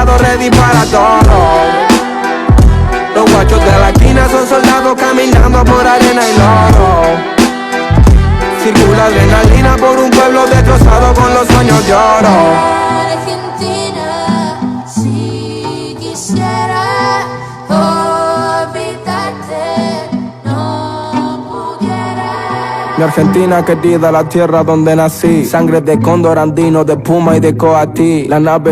soldados ready para todo. Los guachos de la esquina son soldados caminando por arena y lodo. Circula adrenalina por un pueblo destrozado con los sueños de oro. Argentina, si quisiera olvidarte, no pudiera. Mi Argentina querida, la tierra donde nací. Sangre de cóndor andino, de puma y de coatí. La nave